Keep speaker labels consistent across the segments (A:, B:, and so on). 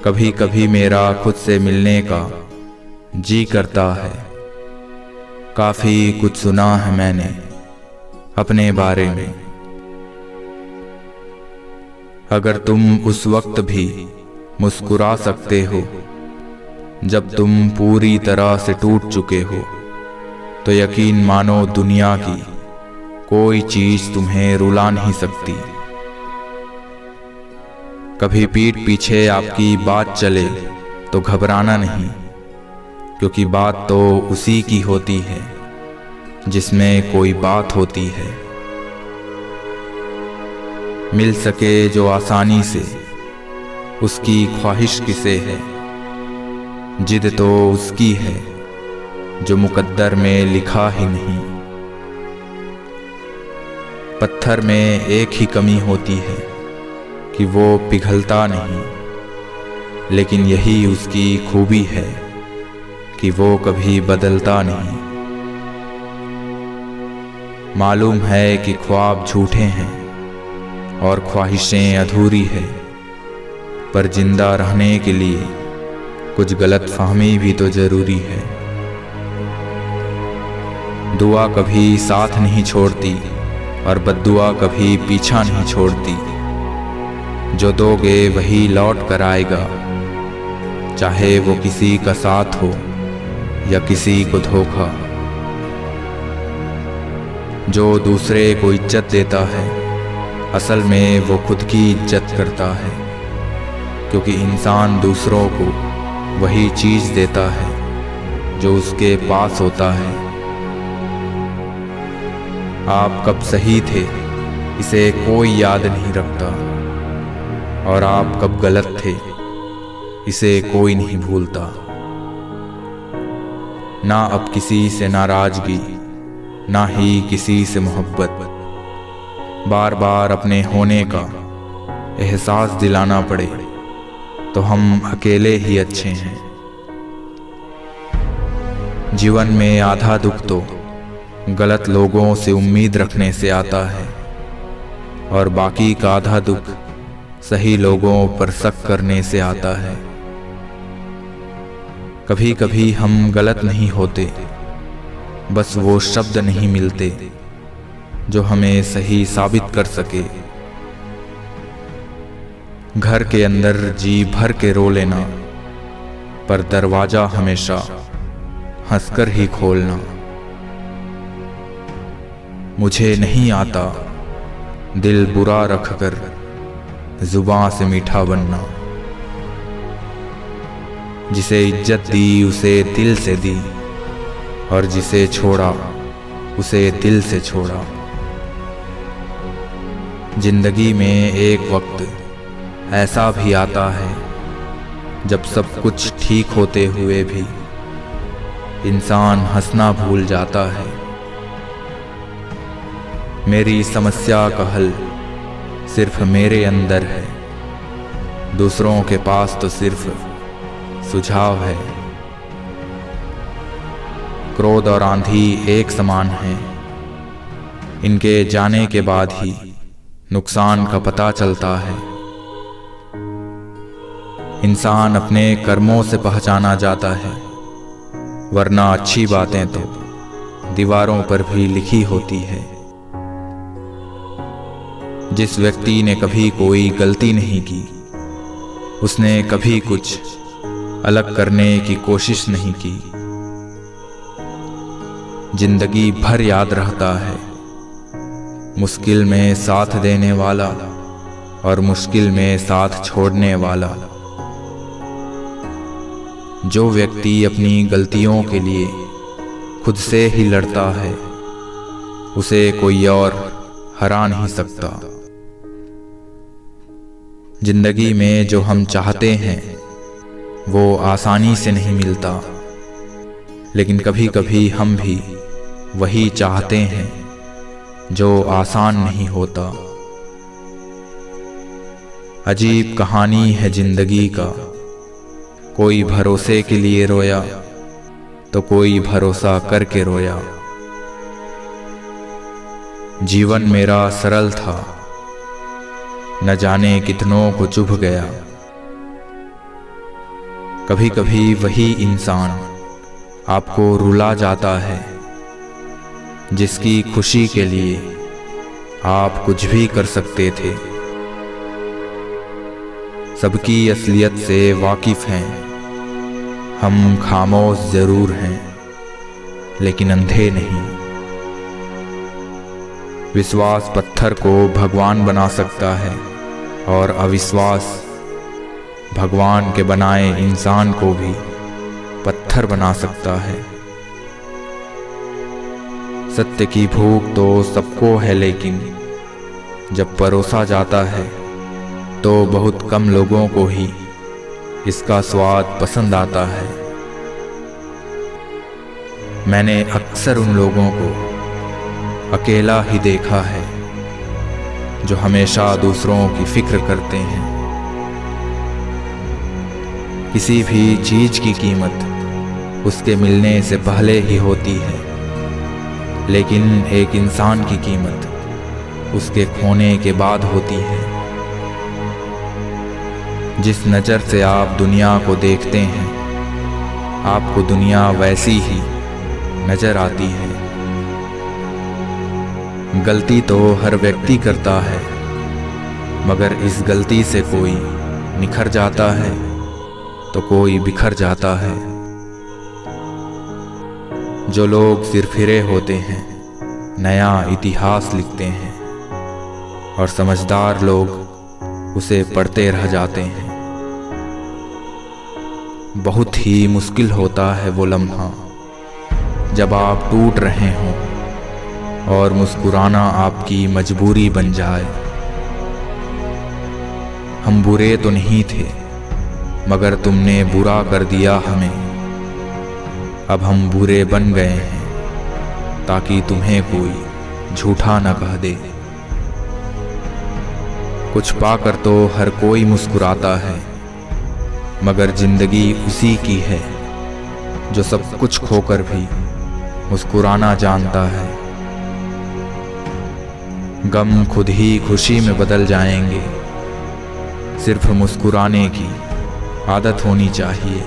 A: कभी कभी मेरा खुद से मिलने का जी करता है। काफी कुछ सुना है मैंने अपने बारे में। अगर तुम उस वक्त भी मुस्कुरा सकते हो जब तुम पूरी तरह से टूट चुके हो, तो यकीन मानो दुनिया की कोई चीज तुम्हें रुला नहीं सकती। कभी पीठ पीछे आपकी बात चले तो घबराना नहीं, क्योंकि बात तो उसी की होती है जिसमें कोई बात होती है। मिल सके जो आसानी से उसकी ख्वाहिश किसे है, जिद तो उसकी है जो मुकद्दर में लिखा ही नहीं। पत्थर में एक ही कमी होती है कि वो पिघलता नहीं, लेकिन यही उसकी खूबी है कि वो कभी बदलता नहीं। मालूम है कि ख्वाब झूठे हैं और ख्वाहिशें अधूरी है, पर जिंदा रहने के लिए कुछ गलत फहमी भी तो जरूरी है। दुआ कभी साथ नहीं छोड़ती और बद्दुआ कभी पीछा नहीं छोड़ती। जो दोगे वही लौट कर आएगा, चाहे वो किसी का साथ हो या किसी को धोखा। जो दूसरे को इज्जत देता है, असल में वो खुद की इज्जत करता है, क्योंकि इंसान दूसरों को वही चीज देता है जो उसके पास होता है। आप कब सही थे इसे कोई याद नहीं रखता, और आप कब गलत थे इसे कोई नहीं भूलता। ना अब किसी से नाराजगी, ना ही किसी से मोहब्बत। बार बार अपने होने का एहसास दिलाना पड़े तो हम अकेले ही अच्छे हैं। जीवन में आधा दुख तो गलत लोगों से उम्मीद रखने से आता है, और बाकी का आधा दुख सही लोगों पर शक करने से आता है। कभी कभी हम गलत नहीं होते, बस वो शब्द नहीं मिलते जो हमें सही साबित कर सके। घर के अंदर जी भर के रो लेना, पर दरवाजा हमेशा हंसकर ही खोलना। मुझे नहीं आता दिल बुरा रखकर जुबां से मीठा बनना। जिसे इज्जत दी उसे दिल से दी, और जिसे छोड़ा उसे दिल से छोड़ा। जिंदगी में एक वक्त ऐसा भी आता है जब सब कुछ ठीक होते हुए भी इंसान हंसना भूल जाता है। मेरी समस्या का हल सिर्फ मेरे अंदर है, दूसरों के पास तो सिर्फ सुझाव है। क्रोध और आंधी एक समान हैं, इनके जाने के बाद ही नुकसान का पता चलता है। इंसान अपने कर्मों से पहचाना जाता है, वरना अच्छी बातें तो दीवारों पर भी लिखी होती है। जिस व्यक्ति ने कभी कोई गलती नहीं की, उसने कभी कुछ अलग करने की कोशिश नहीं की। जिंदगी भर याद रहता है मुश्किल में साथ देने वाला और मुश्किल में साथ छोड़ने वाला। जो व्यक्ति अपनी गलतियों के लिए खुद से ही लड़ता है, उसे कोई और हरा नहीं सकता। जिंदगी में जो हम चाहते हैं वो आसानी से नहीं मिलता, लेकिन कभी कभी हम भी वही चाहते हैं जो आसान नहीं होता। अजीब कहानी है जिंदगी का, कोई भरोसे के लिए रोया तो कोई भरोसा करके रोया। जीवन मेरा सरल था, न जाने कितनों को चुभ गया। कभी कभी वही इंसान आपको रुला जाता है जिसकी खुशी के लिए आप कुछ भी कर सकते थे। सबकी असलियत से वाकिफ हैं, हम खामोश जरूर हैं लेकिन अंधे नहीं। विश्वास पत्थर को भगवान बना सकता है और अविश्वास भगवान के बनाए इंसान को भी पत्थर बना सकता है। सत्य की भूख तो सबको है, लेकिन जब परोसा जाता है तो बहुत कम लोगों को ही इसका स्वाद पसंद आता है। मैंने अक्सर उन लोगों को अकेला ही देखा है जो हमेशा दूसरों की फिक्र करते हैं। किसी भी चीज की कीमत उसके मिलने से पहले ही होती है, लेकिन एक इंसान की कीमत उसके खोने के बाद होती है। जिस नज़र से आप दुनिया को देखते हैं, आपको दुनिया वैसी ही नजर आती है। गलती तो हर व्यक्ति करता है, मगर इस गलती से कोई निखर जाता है तो कोई बिखर जाता है। जो लोग सिरफिरे होते हैं नया इतिहास लिखते हैं, और समझदार लोग उसे पढ़ते रह जाते हैं। बहुत ही मुश्किल होता है वो लम्हा जब आप टूट रहे हों और मुस्कुराना आपकी मजबूरी बन जाए। हम बुरे तो नहीं थे, मगर तुमने बुरा कर दिया हमें। अब हम बुरे बन गए हैं ताकि तुम्हें कोई झूठा न कह दे। कुछ पाकर तो हर कोई मुस्कुराता है, मगर जिंदगी उसी की है जो सब कुछ खोकर भी मुस्कुराना जानता है। गम खुद ही खुशी में बदल जाएंगे, सिर्फ मुस्कुराने की आदत होनी चाहिए।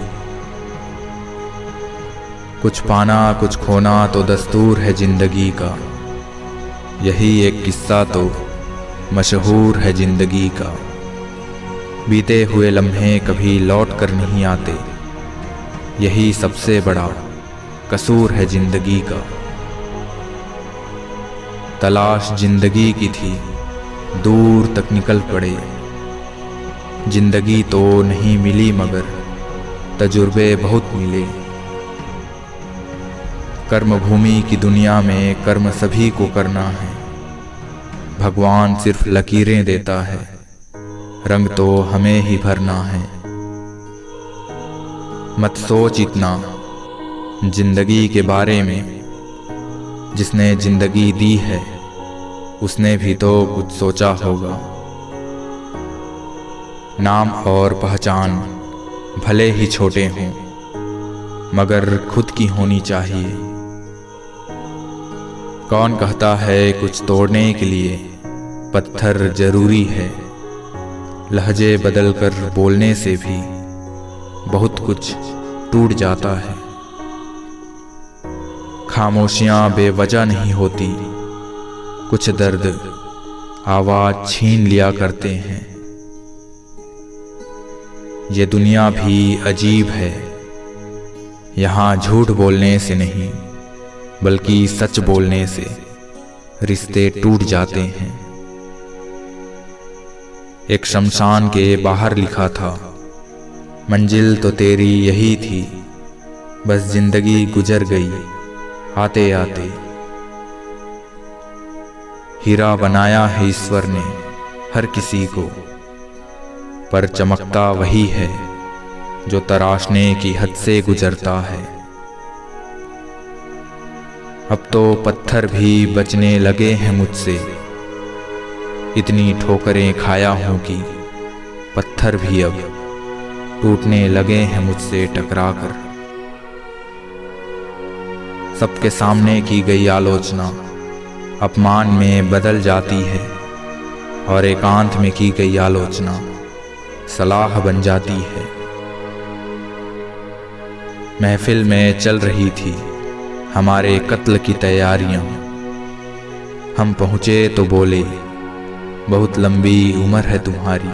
A: कुछ पाना कुछ खोना तो दस्तूर है जिंदगी का, यही एक किस्सा तो मशहूर है जिंदगी का। बीते हुए लम्हे कभी लौट कर नहीं आते, यही सबसे बड़ा कसूर है जिंदगी का। तलाश जिंदगी की थी, दूर तक निकल पड़े। जिंदगी तो नहीं मिली, मगर तजुर्बे बहुत मिले। कर्म भूमि की दुनिया में कर्म सभी को करना है। भगवान सिर्फ लकीरें देता है, रंग तो हमें ही भरना है। मत सोच इतना जिंदगी के बारे में, जिसने जिंदगी दी है उसने भी तो कुछ सोचा होगा। नाम और पहचान भले ही छोटे हों, मगर खुद की होनी चाहिए। कौन कहता है कुछ तोड़ने के लिए पत्थर जरूरी है। लहजे बदल कर बोलने से भी बहुत कुछ टूट जाता है। खामोशियां बेवजह नहीं होती, कुछ दर्द आवाज छीन लिया करते हैं। ये दुनिया भी अजीब है, यहाँ झूठ बोलने से नहीं बल्कि सच बोलने से रिश्ते टूट जाते हैं। एक शमशान के बाहर लिखा था, मंजिल तो तेरी यही थी, बस जिंदगी गुजर गई आते आते। हीरा बनाया है ईश्वर ने हर किसी को, पर चमकता वही है जो तराशने की हद से गुजरता है। अब तो पत्थर भी बचने लगे हैं मुझसे, इतनी ठोकरें खाया हूं कि पत्थर भी अब टूटने लगे हैं मुझसे टकराकर। सबके सामने की गई आलोचना अपमान में बदल जाती है, और एकांत में की गई आलोचना सलाह बन जाती है। महफिल में चल रही थी हमारे कत्ल की तैयारियां। हम पहुँचे तो बोले, बहुत लंबी उम्र है तुम्हारी।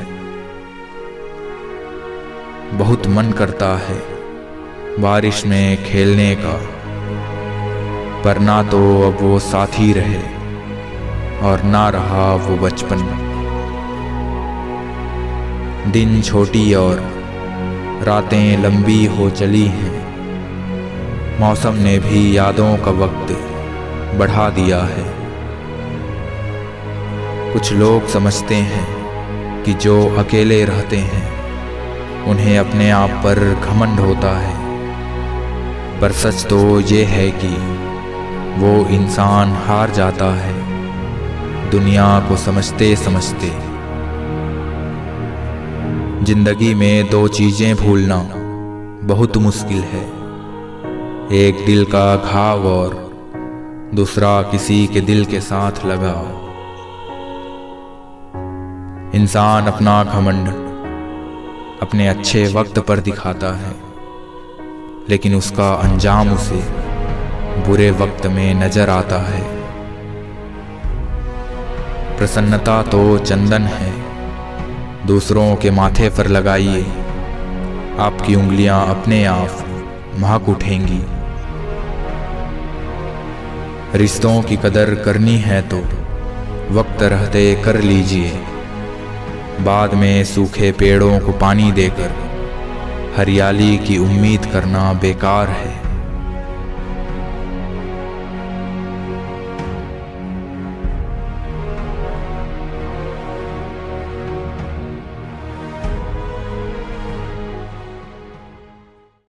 A: बहुत मन करता है बारिश में खेलने का, पर ना तो अब वो साथी रहे और ना रहा वो बचपन। दिन छोटी और रातें लंबी हो चली हैं, मौसम ने भी यादों का वक्त बढ़ा दिया है। कुछ लोग समझते हैं कि जो अकेले रहते हैं उन्हें अपने आप पर घमंड होता है, पर सच तो ये है कि वो इंसान हार जाता है दुनिया को समझते समझते। जिंदगी में दो चीजें भूलना बहुत मुश्किल है, एक दिल का घाव और दूसरा किसी के दिल के साथ लगाव। इंसान अपना घमंड अपने अच्छे वक्त पर दिखाता है, लेकिन उसका अंजाम उसे बुरे वक्त में नजर आता है। प्रसन्नता तो चंदन है, दूसरों के माथे पर लगाइए, आपकी उंगलियां अपने आप महक उठेंगी। रिश्तों की कदर करनी है तो वक्त रहते कर लीजिए, बाद में सूखे पेड़ों को पानी देकर हरियाली की उम्मीद करना बेकार है।